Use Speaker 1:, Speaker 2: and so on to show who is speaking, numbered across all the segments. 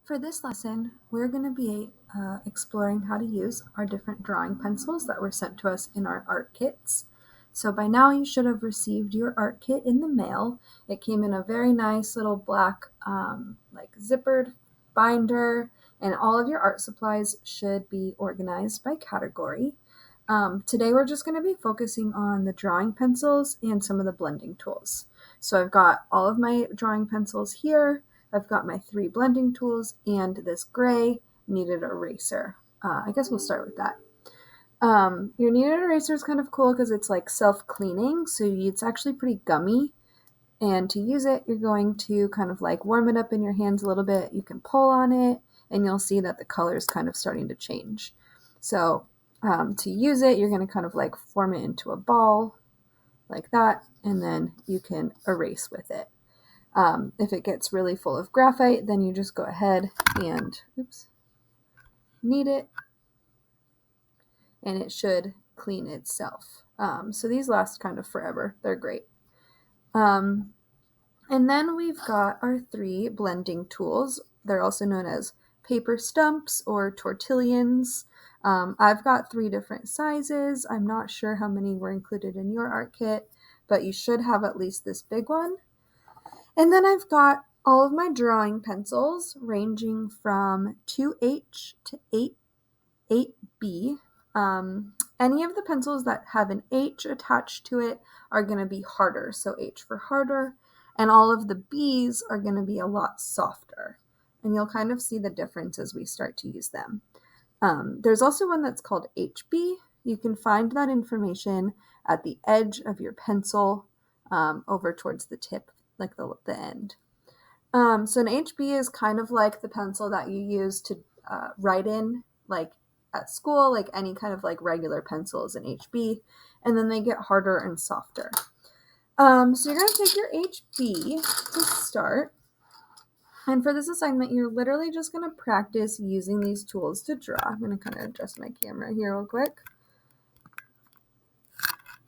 Speaker 1: For this lesson, we're going to be exploring how to use our different drawing pencils that were sent to us in our art kits. So by now you should have received your art kit in the mail. It came in a very nice little black like zippered binder, and all of your art supplies should be organized by category. Today we're just going to be focusing on the drawing pencils and some of the blending tools. So I've got all of my drawing pencils here. I've got my 3 blending tools and this gray kneaded eraser. I guess we'll start with that. Your kneaded eraser is kind of cool because it's like self-cleaning, so it's actually pretty gummy. And to use it, you're going to kind of like warm it up in your hands a little bit. You can pull on it and you'll see that the color is kind of starting to change. So to use it, you're going to kind of like form it into a ball like that, and then you can erase with it. If it gets really full of graphite, then you just go ahead and knead it, and it should clean itself. So these last kind of forever. They're great. And then we've got our 3 blending tools. They're also known as paper stumps or tortillions. I've got 3 different sizes. I'm not sure how many were included in your art kit, but you should have at least this big one. And then I've got all of my drawing pencils ranging from 2H to 8B. Any of the pencils that have an H attached to it are going to be harder, so H for harder, and all of the B's are going to be a lot softer. And you'll kind of see the difference as we start to use them. There's also one that's called HB. You can find that information at the edge of your pencil over towards the tip, like the end. So an HB is kind of like the pencil that you use to write in, like at school, like any kind of like regular pencil is an HB, and then they get harder and softer. So you're going to take your HB to start. And for this assignment, you're literally just going to practice using these tools to draw. I'm going to kind of adjust my camera here real quick.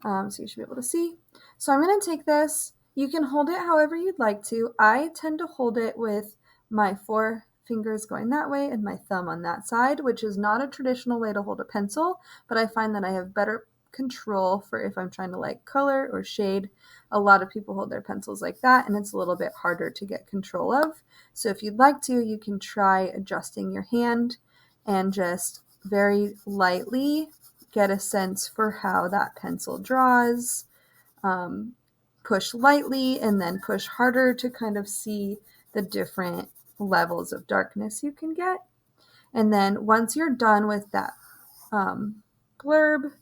Speaker 1: So you should be able to see. So I'm going to take this. You can hold it however you'd like to. I tend to hold it with my 4 fingers going that way and my thumb on that side, which is not a traditional way to hold a pencil, but I find that I have better control for if I'm trying to like color or shade. A lot of people hold their pencils like that, and it's a little bit harder to get control of. So if you'd like to, you can try adjusting your hand and just very lightly get a sense for how that pencil draws. Push lightly and then push harder to kind of see the different levels of darkness you can get. And then once you're done with that blurb,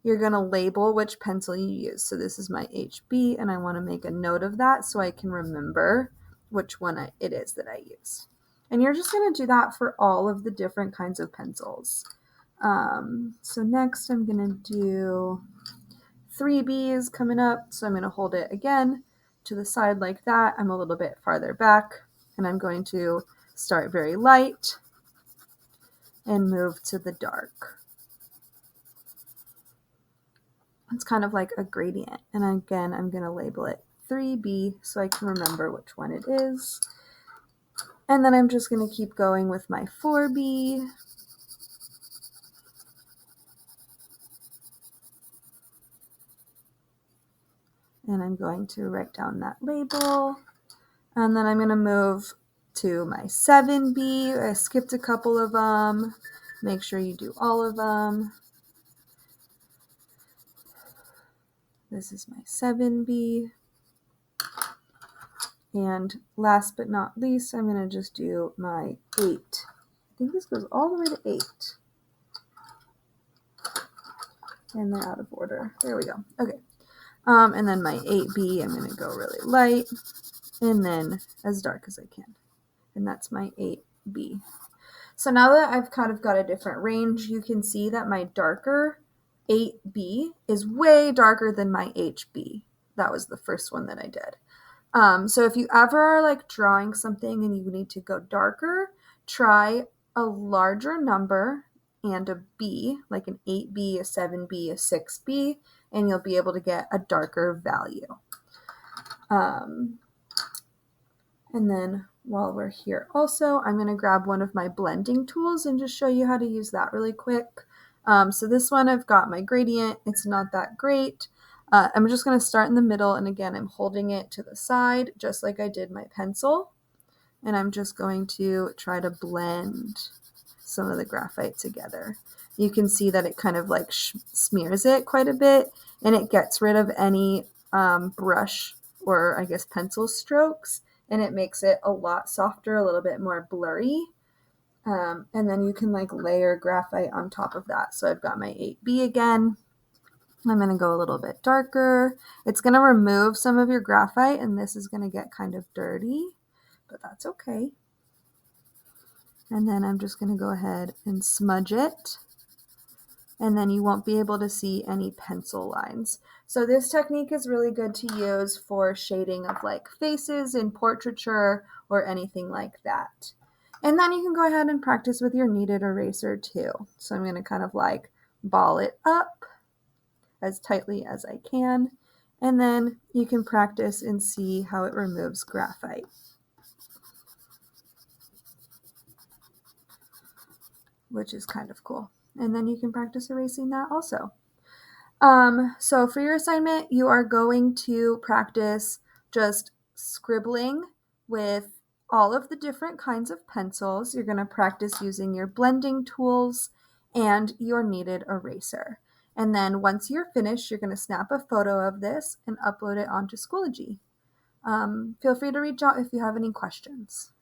Speaker 1: you're going to label which pencil you use. So this is my HB, and I want to make a note of that so I can remember which one it is that I use. And you're just going to do that for all of the different kinds of pencils. So next I'm going to do 3 B's coming up. So I'm going to hold it again to the side like that. I'm a little bit farther back, and I'm going to start very light and move to the dark. It's kind of like a gradient. And again, I'm going to label it 3B so I can remember which one it is. And then I'm just going to keep going with my 4B. And I'm going to write down that label. And then I'm going to move to my 7B. I skipped a couple of them. Make sure you do all of them. This is my 7B. And last but not least, I'm going to just do my 8. I think this goes all the way to 8. And they're out of order. There we go. Okay. And then my 8B, I'm going to go really light and then as dark as I can. And that's my 8B. So now that I've kind of got a different range, you can see that my darker 8B is way darker than my HB. That was the first one that I did. So if you ever are like drawing something and you need to go darker, try a larger number and a B, like an 8B, a 7B, a 6B, and you'll be able to get a darker value. And then while we're here also, I'm going to grab one of my blending tools and just show you how to use that really quick. So this one, I've got my gradient. It's not that great. I'm just going to start in the middle, and again, I'm holding it to the side just like I did my pencil. And I'm just going to try to blend some of the graphite together. You can see that it kind of like smears it quite a bit, and it gets rid of any brush or I guess pencil strokes, and it makes it a lot softer, a little bit more blurry. And then you can like layer graphite on top of that. So I've got my 8B again. I'm going to go a little bit darker. It's going to remove some of your graphite, and this is going to get kind of dirty, but that's okay. And then I'm just going to go ahead and smudge it. And then you won't be able to see any pencil lines. So this technique is really good to use for shading of like faces in portraiture or anything like that. And then you can go ahead and practice with your kneaded eraser too. So I'm going to kind of like ball it up as tightly as I can. And then you can practice and see how it removes graphite. Which is kind of cool. And then you can practice erasing that also. So for your assignment, you are going to practice just scribbling with all of the different kinds of pencils. You're going to practice using your blending tools and your kneaded eraser. And then once you're finished, you're going to snap a photo of this and upload it onto Schoology. Feel free to reach out if you have any questions.